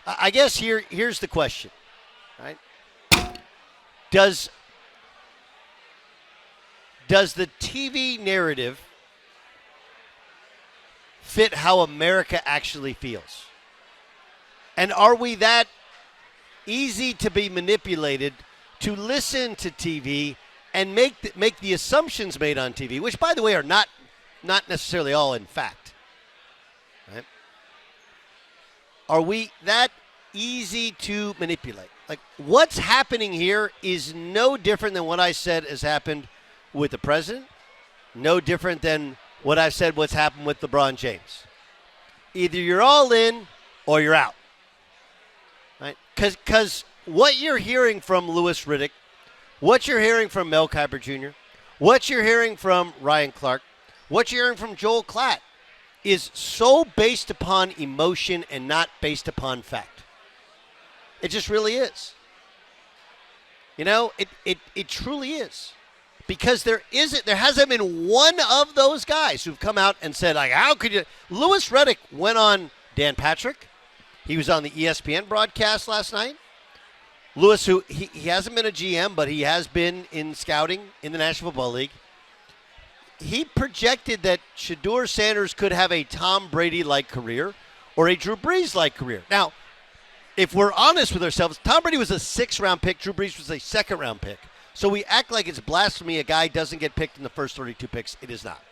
I guess here's the question, right? Does the TV narrative fit how America actually feels? And are we that easy to be manipulated to listen to TV and make the assumptions made on TV, which, by the way, are not necessarily all in fact? Right? Are we that easy to manipulate? Like, what's happening here is no different than what I said has happened with the president, no different than what I've said what's happened with LeBron James. Either you're all in or you're out. Right? Because what you're hearing from Louis Riddick, what you're hearing from Mel Kiper Jr., what you're hearing from Ryan Clark, what you're hearing from Joel Klatt is so based upon emotion and not based upon fact. It just really is. You know, it truly is. Because there hasn't been one of those guys who've come out and said, like, how could you? Louis Riddick went on Dan Patrick. He was on the ESPN broadcast last night. Louis, who he hasn't been a GM, but he has been in scouting in the National Football League. He projected that Shedeur Sanders could have a Tom Brady-like career or a Drew Brees-like career. Now, if we're honest with ourselves, Tom Brady was a 6th-round pick. Drew Brees was a 2nd-round pick. So we act like it's blasphemy a guy doesn't get picked in the first 32 picks. It is not.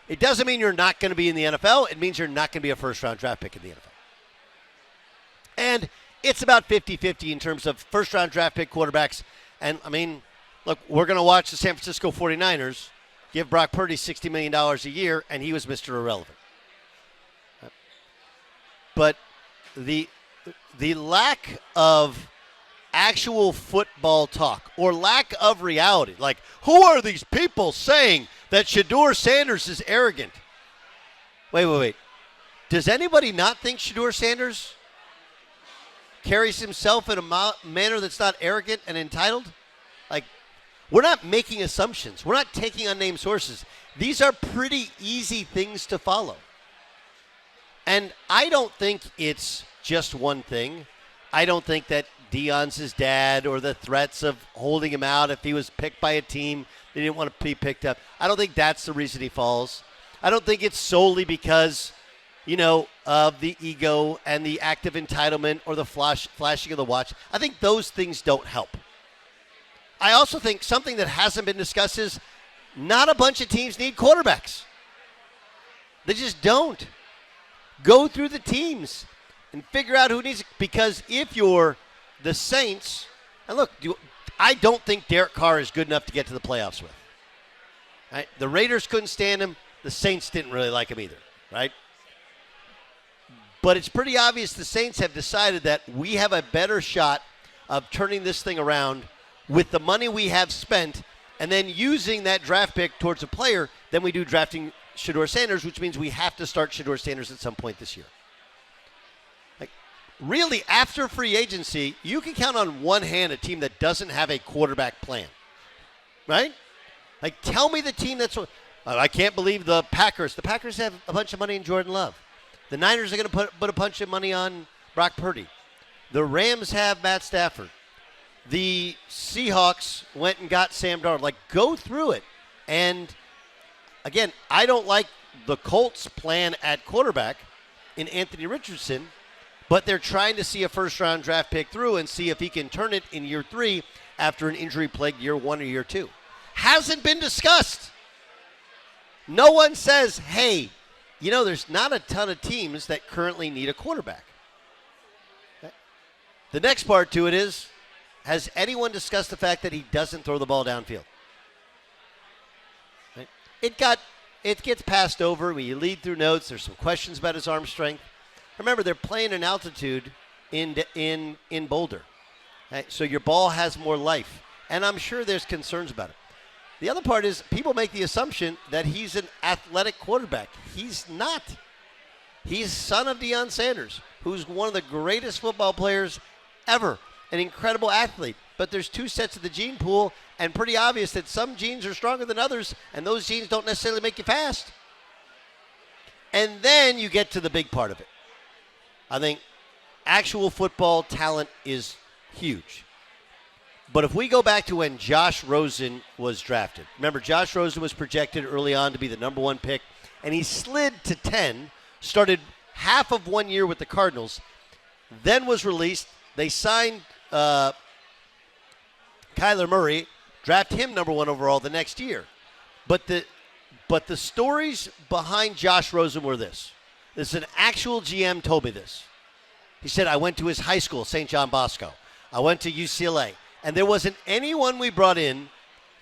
It doesn't mean you're not going to be in the NFL. It means you're not going to be a first-round draft pick in the NFL. And it's about 50-50 in terms of first-round draft pick quarterbacks. And, I mean, look, we're going to watch the San Francisco 49ers give Brock Purdy $60 million a year, and he was Mr. Irrelevant. But the lack of actual football talk or lack of reality. Like, who are these people saying that Shedeur Sanders is arrogant? Wait. Does anybody not think Shedeur Sanders carries himself in a manner that's not arrogant and entitled? Like, we're not making assumptions. We're not taking unnamed sources. These are pretty easy things to follow. And I don't think it's just one thing. I don't think that Deion's his dad or the threats of holding him out if he was picked by a team they didn't want to be picked up. I don't think that's the reason he falls. I don't think it's solely because, of the ego and the active entitlement or the flashing of the watch. I think those things don't help. I also think something that hasn't been discussed is not a bunch of teams need quarterbacks. They just don't. Go through the teams and figure out who needs it. Because if you're the Saints, and look, I don't think Derek Carr is good enough to get to the playoffs with. Right? The Raiders couldn't stand him. The Saints didn't really like him either, right? But it's pretty obvious the Saints have decided that we have a better shot of turning this thing around with the money we have spent and then using that draft pick towards a player than we do drafting Shedeur Sanders, which means we have to start Shedeur Sanders at some point this year. Really, after free agency, you can count on one hand a team that doesn't have a quarterback plan, right? Like, tell me the team that's I can't believe the Packers. The Packers have a bunch of money in Jordan Love. The Niners are going to put a bunch of money on Brock Purdy. The Rams have Matt Stafford. The Seahawks went and got Sam Darnold. Like, go through it. And, again, I don't like the Colts' plan at quarterback in Anthony Richardson, but they're trying to see a first-round draft pick through and see if he can turn it in year 3 after an injury-plagued year 1 or year 2. Hasn't been discussed. No one says, hey, there's not a ton of teams that currently need a quarterback. Okay. The next part to it is, has anyone discussed the fact that he doesn't throw the ball downfield? Right. It gets passed over when you lead through notes. There's some questions about his arm strength. Remember, they're playing in altitude in Boulder. Right? So your ball has more life. And I'm sure there's concerns about it. The other part is people make the assumption that he's an athletic quarterback. He's not. He's son of Deion Sanders, who's one of the greatest football players ever, an incredible athlete. But there's 2 sets of the gene pool, and pretty obvious that some genes are stronger than others, and those genes don't necessarily make you fast. And then you get to the big part of it. I think actual football talent is huge. But if we go back to when Josh Rosen was drafted, remember Josh Rosen was projected early on to be the number 1 pick, and he slid to 10, started half of 1 year with the Cardinals, then was released. They signed Kyler Murray, draft him number 1 overall the next year. But the stories behind Josh Rosen were this. This is an actual GM told me this. He said, I went to his high school, St. John Bosco. I went to UCLA. And there wasn't anyone we brought in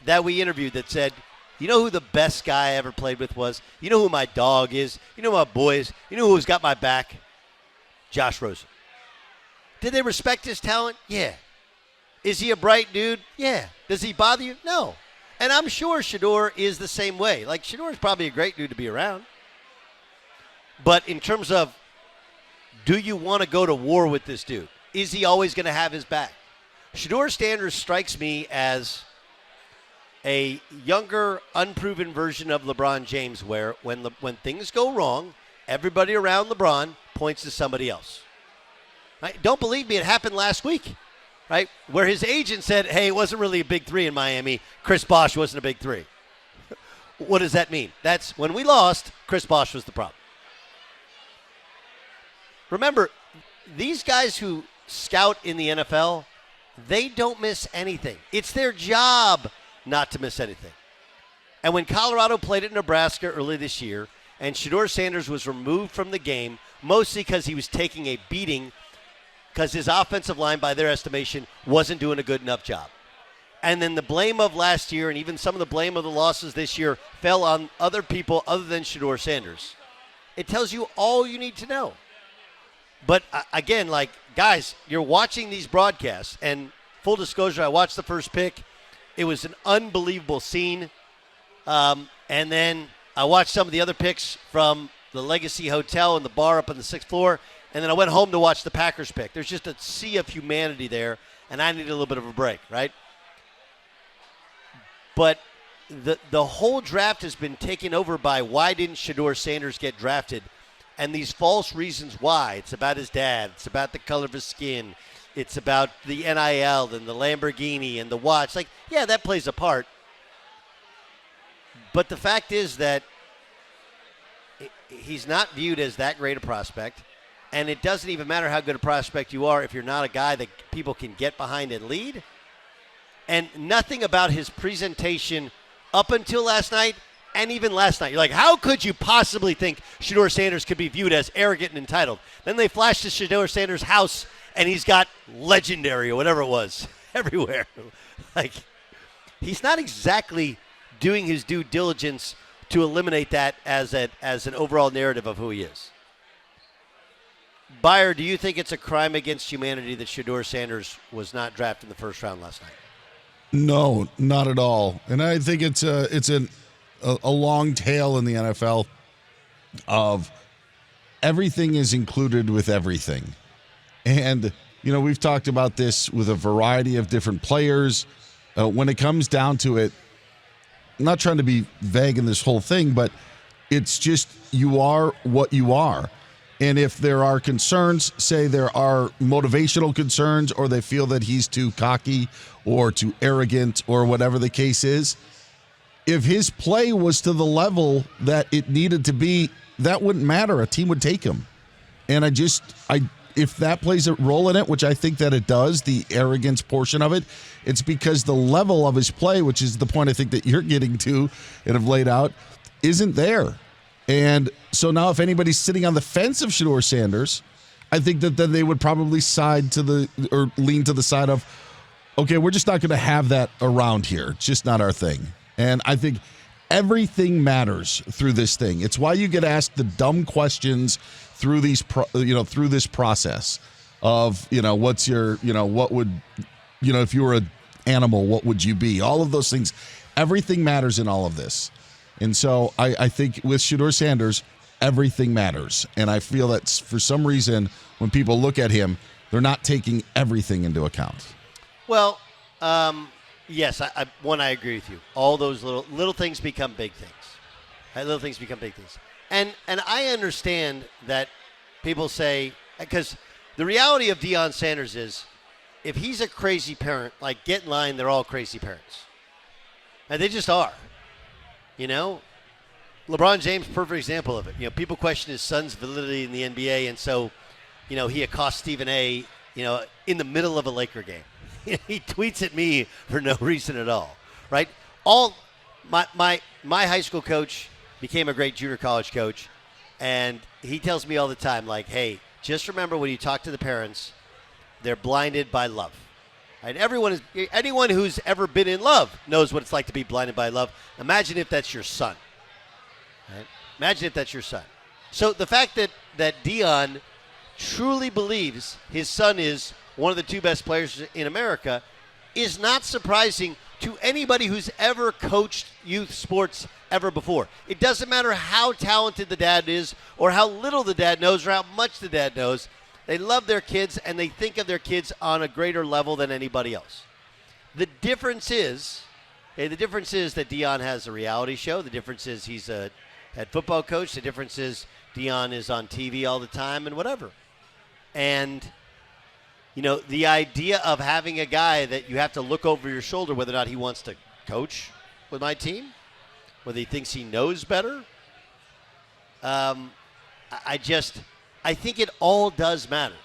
that we interviewed that said, you know who the best guy I ever played with was? You know who my dog is? You know who my boy is? You know who's got my back? Josh Rosen. Did they respect his talent? Yeah. Is he a bright dude? Yeah. Does he bother you? No. And I'm sure Shedeur is the same way. Like, Shedeur is probably a great dude to be around. But in terms of, do you want to go to war with this dude? Is he always going to have his back? Shedeur Sanders strikes me as a younger, unproven version of LeBron James, where when things go wrong, everybody around LeBron points to somebody else. Right? Don't believe me, it happened last week, right? Where his agent said, hey, it wasn't really a big 3 in Miami. Chris Bosh wasn't a big 3. What does that mean? That's when we lost, Chris Bosh was the problem. Remember, these guys who scout in the NFL, they don't miss anything. It's their job not to miss anything. And when Colorado played at Nebraska early this year, and Shedeur Sanders was removed from the game, mostly because he was taking a beating because his offensive line, by their estimation, wasn't doing a good enough job. And then the blame of last year and even some of the blame of the losses this year fell on other people other than Shedeur Sanders. It tells you all you need to know. But again, like, guys, you're watching these broadcasts, and full disclosure, I watched the first pick. It was an unbelievable scene. And then I watched some of the other picks from the Legacy Hotel and the bar up on the 6th floor, and then I went home to watch the Packers pick. There's just a sea of humanity there, and I needed a little bit of a break, right? But the whole draft has been taken over by why didn't Shedeur Sanders get drafted? And these false reasons why. It's about his dad. It's about the color of his skin. It's about the NIL and the Lamborghini and the watch. Like, yeah, that plays a part. But the fact is that he's not viewed as that great a prospect. And it doesn't even matter how good a prospect you are if you're not a guy that people can get behind and lead. And nothing about his presentation up until last night. And even last night, you're like, how could you possibly think Shedeur Sanders could be viewed as arrogant and entitled? Then they flash to Shedeur Sanders' house, and he's got legendary or whatever it was everywhere. Like, he's not exactly doing his due diligence to eliminate that as an overall narrative of who he is. Beyer, do you think it's a crime against humanity that Shedeur Sanders was not drafted in the first round last night? No, not at all. And I think it's a long tail in the NFL of everything is included with everything. And, you know, we've talked about this with a variety of different players. When it comes down to it, I'm not trying to be vague in this whole thing, but it's just you are what you are. And if there are concerns, say there are motivational concerns, or they feel that he's too cocky or too arrogant or whatever the case is, if his play was to the level that it needed to be, that wouldn't matter. A team would take him. And if that plays a role in it, which I think that it does, the arrogance portion of it, it's because the level of his play, which is the point I think that you're getting to and have laid out, isn't there. And so now if anybody's sitting on the fence of Shedeur Sanders, I think that then they would probably lean to the side of, okay, we're just not going to have that around here. It's just not our thing. And I think everything matters through this thing. It's why you get asked the dumb questions through through this process of, what's your, what would, if you were an animal, what would you be? All of those things. Everything matters in all of this. And so I think with Shedeur Sanders, everything matters. And I feel that for some reason, when people look at him, they're not taking everything into account. Well, yes, I agree with you. All those little things become big things. Right? Little things become big things. And I understand that people say, because The reality of Deion Sanders is, if he's a crazy parent, like, get in line, they're all crazy parents. And they just are. You know? LeBron James, perfect example of it. You know, people question his son's validity in the NBA, and so, you know, he accosts Stephen A., you know, in the middle of a Laker game. He tweets at me for no reason at all, right? My high school coach became a great junior college coach, and he tells me all the time, like, hey, just remember when you talk to the parents, they're blinded by love. Right? Anyone who's ever been in love knows what it's like to be blinded by love. Imagine if that's your son. Right? Imagine if that's your son. So the fact that Deion truly believes his son is one of the 2 best players in America is not surprising to anybody who's ever coached youth sports ever before. It doesn't matter how talented the dad is or how little the dad knows or how much the dad knows. They love their kids, and they think of their kids on a greater level than anybody else. The difference is that Deion has a reality show. The difference is he's a head football coach. The difference is Deion is on TV all the time and whatever. And, you know, the idea of having a guy that you have to look over your shoulder whether or not he wants to coach with my team, whether he thinks he knows better, I think it all does matter.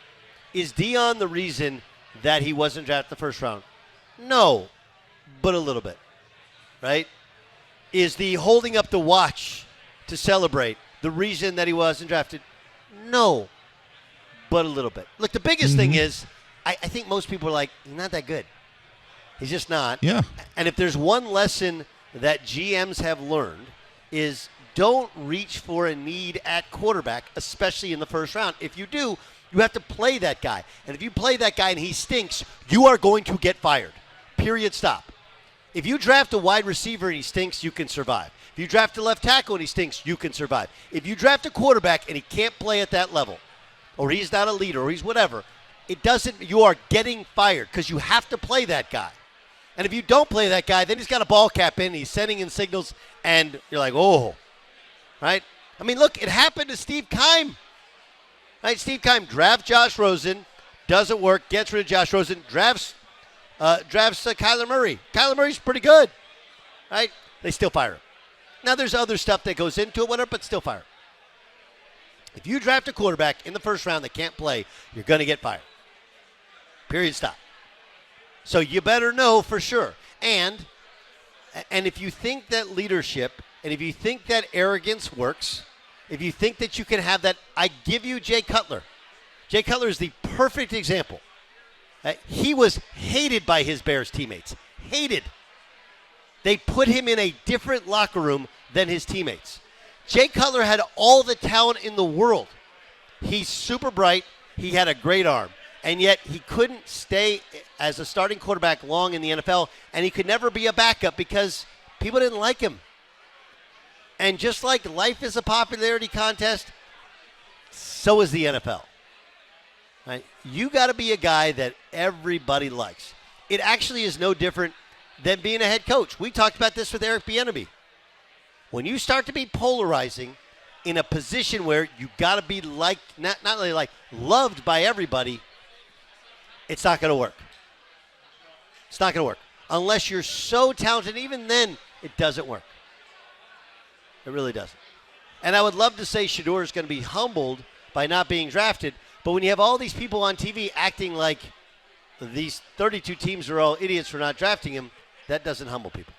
Is Deion the reason that he wasn't drafted the first round? No, but a little bit, right? Is the holding up the watch to celebrate the reason that he wasn't drafted? No, but a little bit. Look, the biggest thing is I think most people are like, he's not that good. He's just not. Yeah. And if there's one lesson that GMs have learned is don't reach for a need at quarterback, especially in the first round. If you do, you have to play that guy. And if you play that guy and he stinks, you are going to get fired. Period, stop. If you draft a wide receiver and he stinks, you can survive. If you draft a left tackle and he stinks, you can survive. If you draft a quarterback and he can't play at that level, or he's not a leader, or he's whatever, you are getting fired because you have to play that guy. And if you don't play that guy, then he's got a ball cap in, he's sending in signals, and you're like, oh, right? I mean, look, it happened to Steve Keim. Right? Steve Keim drafts Josh Rosen, doesn't work, gets rid of Josh Rosen, drafts Kyler Murray. Kyler Murray's pretty good, right? They still fire him. Now, there's other stuff that goes into it, whatever, but still fire him. If you draft a quarterback in the first round that can't play, you're going to get fired. Period, stop. So you better know for sure. And if you think that leadership, and if you think that arrogance works, if you think that you can have that, I give you Jay Cutler. Jay Cutler is the perfect example. He was hated by his Bears teammates. Hated. They put him in a different locker room than his teammates. Jay Cutler had all the talent in the world. He's super bright. He had a great arm. And yet he couldn't stay as a starting quarterback long in the NFL, and he could never be a backup because people didn't like him. And just like life is a popularity contest, so is the NFL. Right? You got to be a guy that everybody likes. It actually is no different than being a head coach. We talked about this with Eric Bieniemy. When you start to be polarizing in a position where you got to be like not only like loved by everybody, it's not going to work. It's not going to work unless you're so talented. Even then, it doesn't work. It really doesn't. And I would love to say Shedeur is going to be humbled by not being drafted, but when you have all these people on TV acting like these 32 teams are all idiots for not drafting him, that doesn't humble people.